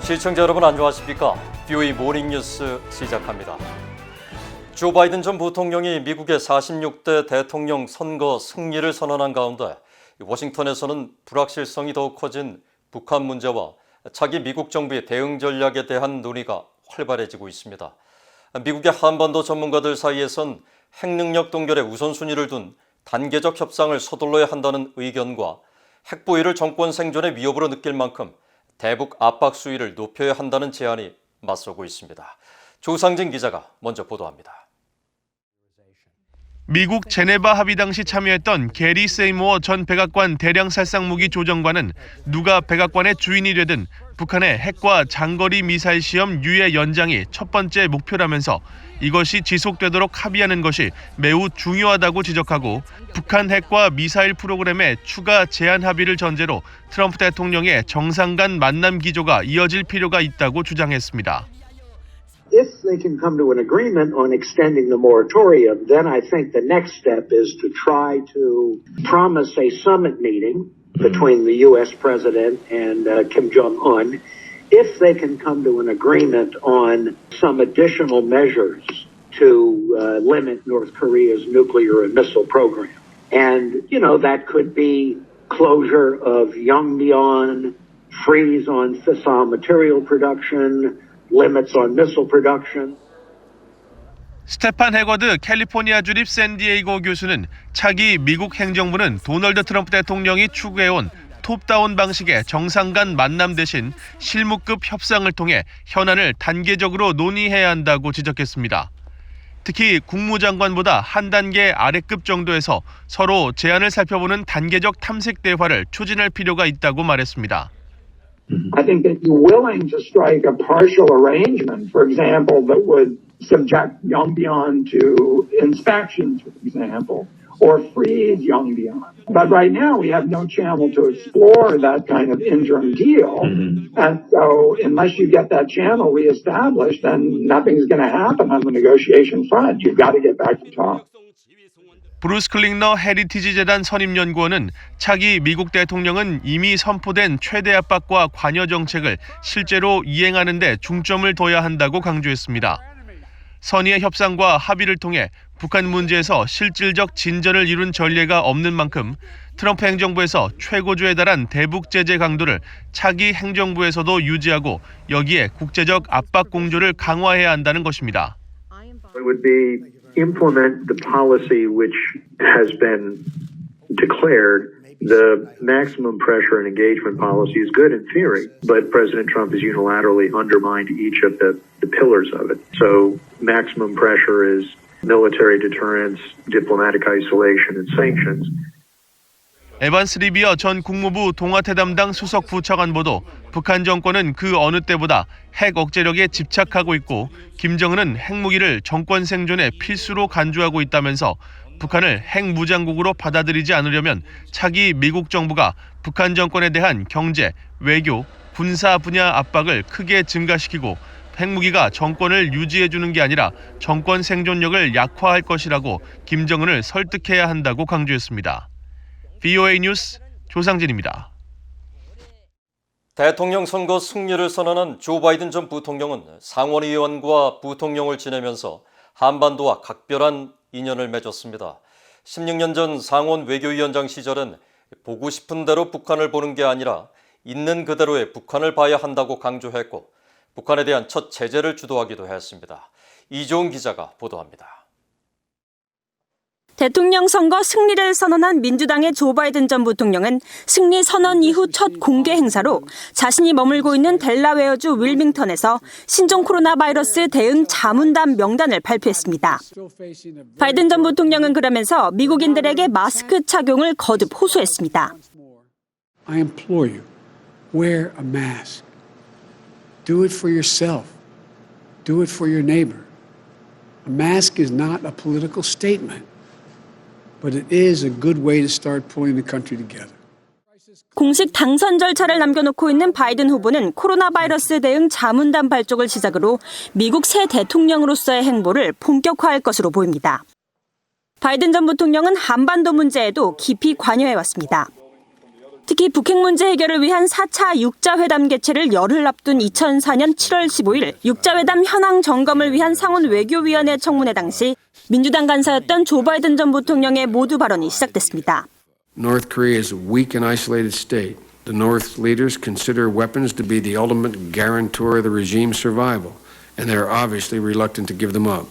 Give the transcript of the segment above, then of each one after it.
시청자 여러분 안녕하십니까? BOE 모닝뉴스 시작합니다. 조 바이든 전 부통령이 미국의 46대 대통령 선거 승리를 선언한 가운데 워싱턴에서는 불확실성이 더욱 커진 북한 문제와 차기 미국 정부의 대응 전략에 대한 논의가 활발해지고 있습니다. 미국의 한반도 전문가들 사이에선 핵능력 동결에 우선순위를 둔 단계적 협상을 서둘러야 한다는 의견과 핵보유를 정권 생존의 위협으로 느낄 만큼 대북 압박 수위를 높여야 한다는 제안이 맞서고 있습니다. 조상진 기자가 먼저 보도합니다. 미국 제네바 합의 당시 참여했던 게리 세이모어 전 백악관 대량살상무기 조정관은 누가 백악관의 주인이 되든 북한의 핵과 장거리 미사일 시험 유예 연장이 첫 번째 목표라면서 이것이 지속되도록 합의하는 것이 매우 중요하다고 지적하고 북한 핵과 미사일 프로그램의 추가 제한 합의를 전제로 트럼프 대통령의 정상 간 만남 기조가 이어질 필요가 있다고 주장했습니다. If they can come to an agreement on extending the moratorium, then I think the next step is to try to promise a summit meeting between the U.S. president and Kim Jong-un. If they can come to an agreement on some additional measures to limit North Korea's nuclear and missile program. And, that could be closure of Yongbyon, freeze on fissile material production, limits on missile production. 스테판 해거드 캘리포니아 주립 샌디에이고 교수는 차기 미국 행정부는 도널드 트럼프 대통령이 추구해온 톱다운 방식의 정상 간 만남 대신 실무급 협상을 통해 현안을 단계적으로 논의해야 한다고 지적했습니다. 특히 국무장관보다 한 단계 아래급 정도에서 서로 제안을 살펴보는 단계적 탐색 대화를 추진할 필요가 있다고 말했습니다. I think that you're willing to strike a partial arrangement, for example, that would subject Yongbyon to inspections, for example, or freeze Yongbyon. But right now we have no channel to explore that kind of interim deal. And so unless you get that channel reestablished, then nothing's going to happen on the negotiation front. You've got to get back to talk. 브루스 클링너 헤리티지 재단 선임연구원은 차기 미국 대통령은 이미 선포된 최대 압박과 관여 정책을 실제로 이행하는 데 중점을 둬야 한다고 강조했습니다. 선의의 협상과 합의를 통해 북한 문제에서 실질적 진전을 이룬 전례가 없는 만큼 트럼프 행정부에서 최고조에 달한 대북 제재 강도를 차기 행정부에서도 유지하고 여기에 국제적 압박 공조를 강화해야 한다는 것입니다. Implement the policy which has been declared. The maximum pressure and engagement policy is good in theory, but President Trump has unilaterally undermined each of the pillars of it. So maximum pressure is military deterrence, diplomatic isolation, and sanctions. 에반스 리비어 전 국무부 동아태 담당 수석 부차관보도 북한 정권은 그 어느 때보다 핵 억제력에 집착하고 있고 김정은은 핵무기를 정권 생존에 필수로 간주하고 있다면서 북한을 핵무장국으로 받아들이지 않으려면 차기 미국 정부가 북한 정권에 대한 경제, 외교, 군사 분야 압박을 크게 증가시키고 핵무기가 정권을 유지해주는 게 아니라 정권 생존력을 약화할 것이라고 김정은을 설득해야 한다고 강조했습니다. BOA 뉴스 조상진입니다. 대통령 선거 승리를 선언한 조 바이든 전 부통령은 상원의원과 부통령을 지내면서 한반도와 각별한 인연을 맺었습니다. 16년 전 상원 외교위원장 시절은 보고 싶은 대로 북한을 보는 게 아니라 있는 그대로의 북한을 봐야 한다고 강조했고 북한에 대한 첫 제재를 주도하기도 했습니다. 이종훈 기자가 보도합니다. 대통령 선거 승리를 선언한 민주당의 조 바이든 전 부통령은 승리 선언 이후 첫 공개 행사로 자신이 머물고 있는 델라웨어주 윌밍턴에서 신종 코로나 바이러스 대응 자문단 명단을 발표했습니다. 바이든 전 부통령은 그러면서 미국인들에게 마스크 착용을 거듭 호소했습니다. I implore you, wear a mask. Do it for yourself. Do it for your neighbor. A mask is not a political statement. But it is a good way to start pulling the country together. 공식 당선 절차를 남겨놓고 있는 바이든 후보는 코로나 바이러스 대응 자문단 발족을 시작으로 미국 새 대통령으로서의 행보를 본격화할 것으로 보입니다. 바이든 전 부통령은 한반도 문제에도 깊이 관여해왔습니다. 특히 북핵 문제 해결을 위한 4차 육자회담 개최를 열흘 앞둔 2004년 7월 15일 육자회담 현황 점검을 위한 상원 외교위원회 청문회 당시 민주당 간사였던 조 바이든 전 부통령의 모두 발언이 시작됐습니다. North Korea is a weak and isolated state. The North's leaders consider weapons to be the ultimate guarantor of the regime's survival, and they are obviously reluctant to give them up.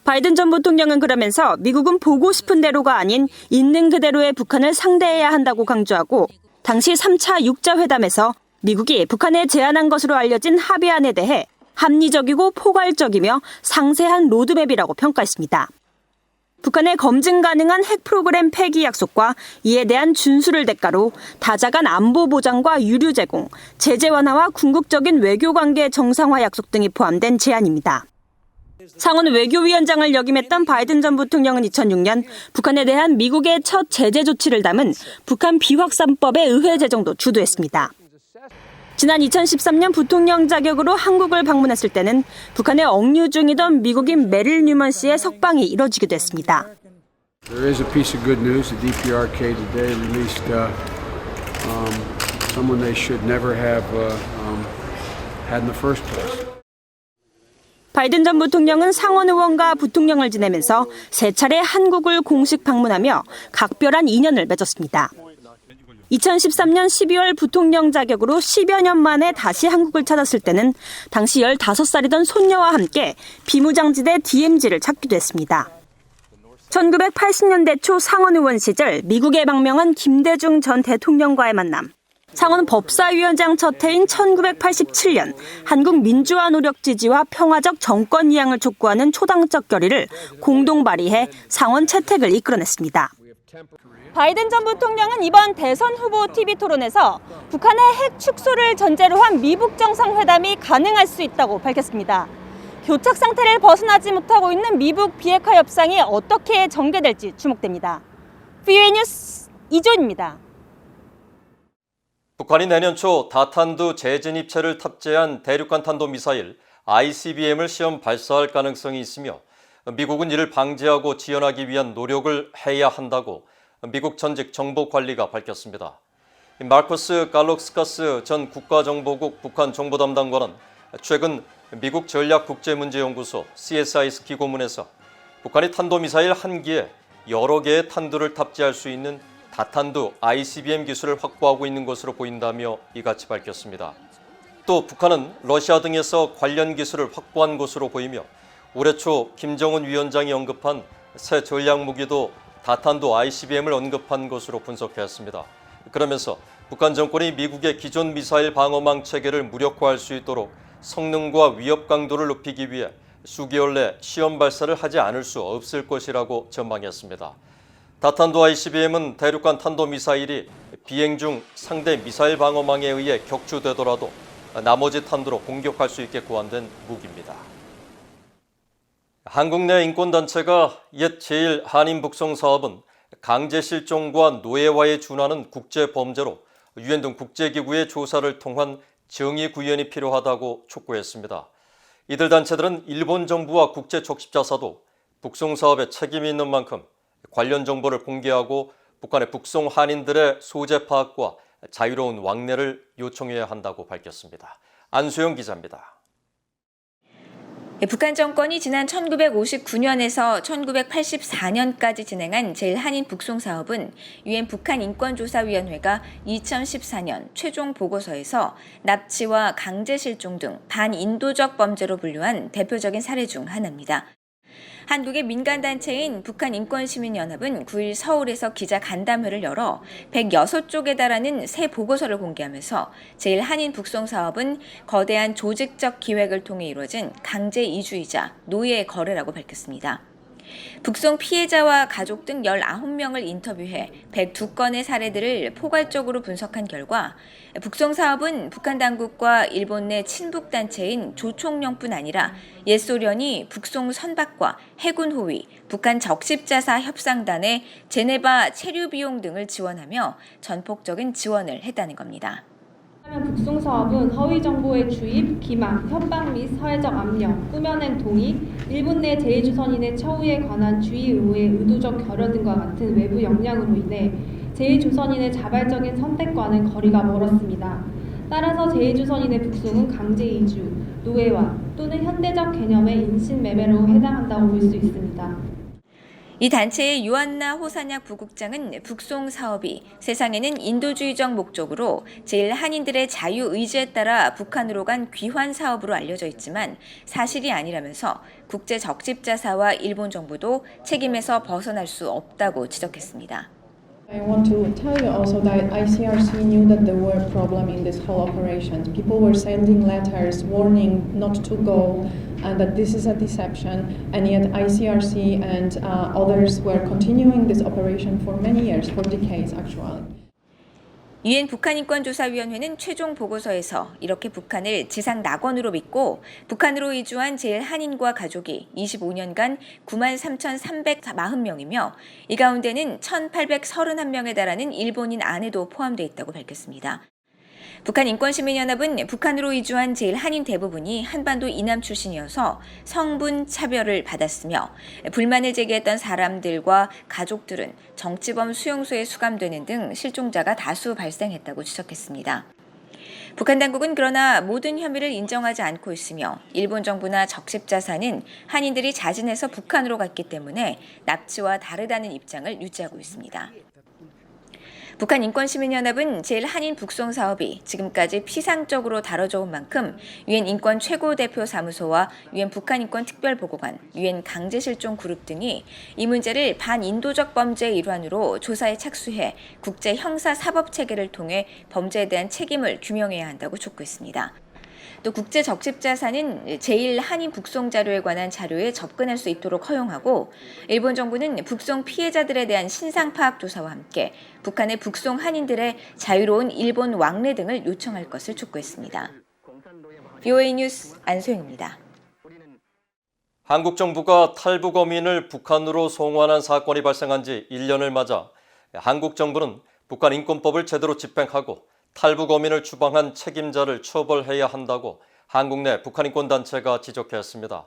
바이든 전 부통령은 그러면서 미국은 보고 싶은 대로가 아닌 있는 그대로의 북한을 상대해야 한다고 강조하고 당시 3차 육자회담에서 미국이 북한에 제안한 것으로 알려진 합의안에 대해 합리적이고 포괄적이며 상세한 로드맵이라고 평가했습니다. 북한의 검증 가능한 핵 프로그램 폐기 약속과 이에 대한 준수를 대가로 다자간 안보 보장과 유류 제공, 제재 완화와 궁극적인 외교관계 정상화 약속 등이 포함된 제안입니다. 상원 외교위원장을 역임했던 바이든 전 부통령은 2006년 북한에 대한 미국의 첫 제재 조치를 담은 북한 비확산법의 의회 제정도 주도했습니다. 지난 2013년 부통령 자격으로 한국을 방문했을 때는 북한에 억류 중이던 미국인 메릴 뉴먼 씨의 석방이 이뤄지기도 했습니다. There is a piece of good news. The DPRK today released someone they should never have had in the first place. 바이든 전 부통령은 상원 의원과 부통령을 지내면서 세 차례 한국을 공식 방문하며 각별한 인연을 맺었습니다. 2013년 12월 부통령 자격으로 10여 년 만에 다시 한국을 찾았을 때는 당시 15살이던 손녀와 함께 비무장지대 DMZ를 찾기도 했습니다. 1980년대 초 상원 의원 시절 미국에 방명한 김대중 전 대통령과의 만남. 상원 법사위원장 첫 해인 1987년 한국 민주화 노력 지지와 평화적 정권 이양을 촉구하는 초당적 결의를 공동 발의해 상원 채택을 이끌어냈습니다. 바이든 전 부통령은 이번 대선 후보 TV 토론에서 북한의 핵 축소를 전제로 한 미북 정상회담이 가능할 수 있다고 밝혔습니다. 교착 상태를 벗어나지 못하고 있는 미북 비핵화 협상이 어떻게 전개될지 주목됩니다. VOA 뉴스 이조은입니다. 북한이 내년 초 다탄두 재진입체를 탑재한 대륙간 탄도미사일 ICBM을 시험 발사할 가능성이 있으며 미국은 이를 방지하고 지연하기 위한 노력을 해야 한다고 미국 전직 정보관리가 밝혔습니다. 마르커스 갈록스카스 전 국가정보국 북한 정보담당관은 최근 미국 전략국제문제연구소 CSIS 기고문에서 북한이 탄도미사일 한 기에 여러 개의 탄두를 탑재할 수 있는 다탄두 ICBM 기술을 확보하고 있는 것으로 보인다며 이같이 밝혔습니다. 또 북한은 러시아 등에서 관련 기술을 확보한 것으로 보이며 올해 초 김정은 위원장이 언급한 새 전략무기도 다탄두 ICBM을 언급한 것으로 분석했습니다. 그러면서 북한 정권이 미국의 기존 미사일 방어망 체계를 무력화할 수 있도록 성능과 위협 강도를 높이기 위해 수개월 내 시험 발사를 하지 않을 수 없을 것이라고 전망했습니다. 다탄두 ICBM은 대륙간 탄도미사일이 비행 중 상대 미사일 방어망에 의해 격추되더라도 나머지 탄두로 공격할 수 있게 구현된 무기입니다. 한국 내 인권단체가 옛 제1한인 북송 사업은 강제 실종과 노예화에 준하는 국제범죄로 유엔 등 국제기구의 조사를 통한 정의 구현이 필요하다고 촉구했습니다. 이들 단체들은 일본 정부와 국제적십자사도 북송 사업에 책임이 있는 만큼 관련 정보를 공개하고 북한의 북송 한인들의 소재 파악과 자유로운 왕래를 요청해야 한다고 밝혔습니다. 안수영 기자입니다. 북한 정권이 지난 1959년에서 1984년까지 진행한 제1한인 북송 사업은 유엔 북한인권조사위원회가 2014년 최종 보고서에서 납치와 강제 실종 등 반인도적 범죄로 분류한 대표적인 사례 중 하나입니다. 한국의 민간단체인 북한인권시민연합은 9일 서울에서 기자간담회를 열어 106쪽에 달하는 새 보고서를 공개하면서 제1한인 북송 사업은 거대한 조직적 기획을 통해 이루어진 강제 이주이자 노예 거래라고 밝혔습니다. 북송 피해자와 가족 등 19명을 인터뷰해 102건의 사례들을 포괄적으로 분석한 결과 북송 사업은 북한 당국과 일본 내 친북단체인 조총련뿐 아니라 옛 소련이 북송 선박과 해군 호위, 북한 적십자사 협상단의 제네바 체류 비용 등을 지원하며 전폭적인 지원을 했다는 겁니다. 북송 사업은 허위 정보의 주입, 기망, 협박 및 사회적 압력, 꾸며낸 동의, 일본 내 제2조선인의 처우에 관한 주의 의무의 의도적 결여 등과 같은 외부 역량으로 인해 제1조선인의 자발적인 선택과는 거리가 멀었습니다. 따라서 제1조선인의 북송은 강제 이주, 노예화 또는 현대적 개념의 인신매매로 해당한다고 볼 수 있습니다. 이 단체의 요한나 호사냐 부국장은 북송 사업이 세상에는 인도주의적 목적으로 제1한인들의 자유의지에 따라 북한으로 간 귀환 사업으로 알려져 있지만 사실이 아니라면서 국제 적십자사와 일본 정부도 책임에서 벗어날 수 없다고 지적했습니다. I want to tell you also that ICRC knew that there were problems in this whole operation. People were sending letters warning not to go and that this is a deception, and yet ICRC and others were continuing this operation for many years, for decades actually. 유엔 북한인권조사위원회는 최종 보고서에서 이렇게 북한을 지상 낙원으로 믿고 북한으로 이주한 제1한인과 가족이 25년간 93,340명이며 이 가운데는 1,831명에 달하는 일본인 아내도 포함되어 있다고 밝혔습니다. 북한인권시민연합은 북한으로 이주한 제1한인 대부분이 한반도 이남 출신이어서 성분 차별을 받았으며 불만을 제기했던 사람들과 가족들은 정치범 수용소에 수감되는 등 실종자가 다수 발생했다고 지적했습니다. 북한 당국은 그러나 모든 혐의를 인정하지 않고 있으며 일본 정부나 적십자사는 한인들이 자진해서 북한으로 갔기 때문에 납치와 다르다는 입장을 유지하고 있습니다. 북한인권시민연합은 제1한인 북송 사업이 지금까지 피상적으로 다뤄져 온 만큼 유엔 인권 최고대표사무소와 유엔 북한인권특별보고관, 유엔 강제실종그룹 등이 이 문제를 반인도적 범죄의 일환으로 조사에 착수해 국제 형사사법체계를 통해 범죄에 대한 책임을 규명해야 한다고 촉구했습니다. 또 국제적십자사는 제1한인 북송 자료에 관한 자료에 접근할 수 있도록 허용하고 일본 정부는 북송 피해자들에 대한 신상파악 조사와 함께 북한의 북송 한인들의 자유로운 일본 왕래 등을 요청할 것을 촉구했습니다. VOA 뉴스 안소영입니다. 한국 정부가 탈북 어민을 북한으로 송환한 사건이 발생한 지 1년을 맞아 한국 정부는 북한 인권법을 제대로 집행하고 탈북 어민을 추방한 책임자를 처벌해야 한다고 한국 내 북한인권단체가 지적했습니다.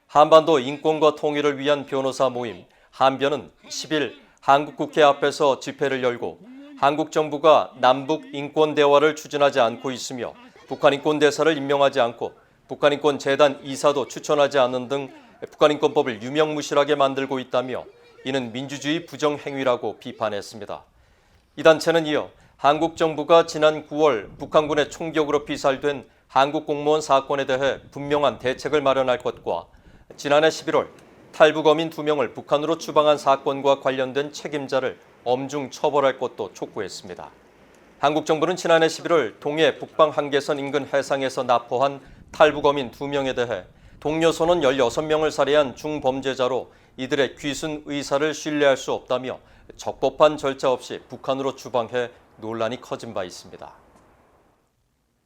한반도 인권과 통일을 위한 변호사 모임 한변은 10일 한국 국회 앞에서 집회를 열고 한국 정부가 남북 인권 대화를 추진하지 않고 있으며 북한인권대사를 임명하지 않고 북한인권재단 이사도 추천하지 않는 등 북한인권법을 유명무실하게 만들고 있다며 이는 민주주의 부정행위라고 비판했습니다. 이 단체는 이어 한국 정부가 지난 9월 북한군의 총격으로 피살된 한국 공무원 사건에 대해 분명한 대책을 마련할 것과 지난해 11월 탈북 어민 2명을 북한으로 추방한 사건과 관련된 책임자를 엄중 처벌할 것도 촉구했습니다. 한국 정부는 지난해 11월 동해 북방 한계선 인근 해상에서 납포한 탈북 어민 2명에 대해 동료 선원 16명을 살해한 중범죄자로 이들의 귀순 의사를 신뢰할 수 없다며 적법한 절차 없이 북한으로 추방해 논란이 커진 바 있습니다.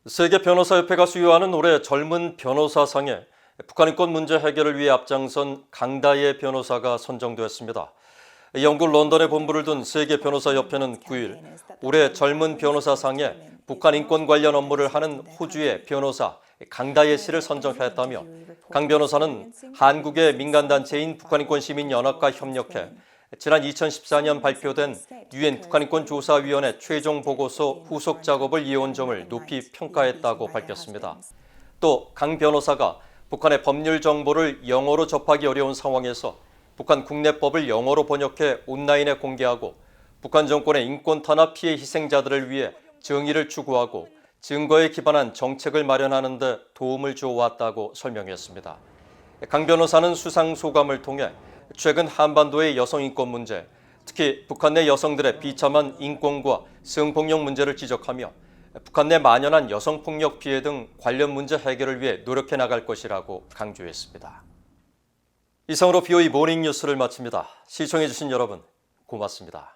세계변호사협회가 수여하는 올해 젊은 변호사상에 북한인권 문제 해결을 위해 앞장선 강다예 변호사가 선정되었습니다. 영국 런던에 본부를 둔 세계변호사협회는 9일 올해 젊은 변호사상에 북한인권 관련 업무를 하는 호주의 변호사 강다예 씨를 선정했다며 강 변호사는 한국의 민간단체인 북한인권시민연합과 협력해 지난 2014년 발표된 유엔 북한인권조사위원회 최종 보고서 후속 작업을 이어온 점을 높이 평가했다고 밝혔습니다. 또 강 변호사가 북한의 법률 정보를 영어로 접하기 어려운 상황에서 북한 국내법을 영어로 번역해 온라인에 공개하고 북한 정권의 인권 탄압 피해 희생자들을 위해 정의를 추구하고 증거에 기반한 정책을 마련하는 데 도움을 주어왔다고 설명했습니다. 강 변호사는 수상 소감을 통해 최근 한반도의 여성 인권 문제, 특히 북한 내 여성들의 비참한 인권과 성폭력 문제를 지적하며 북한 내 만연한 여성폭력 피해 등 관련 문제 해결을 위해 노력해 나갈 것이라고 강조했습니다. 이상으로 VOA 모닝 뉴스를 마칩니다. 시청해 주신 여러분 고맙습니다.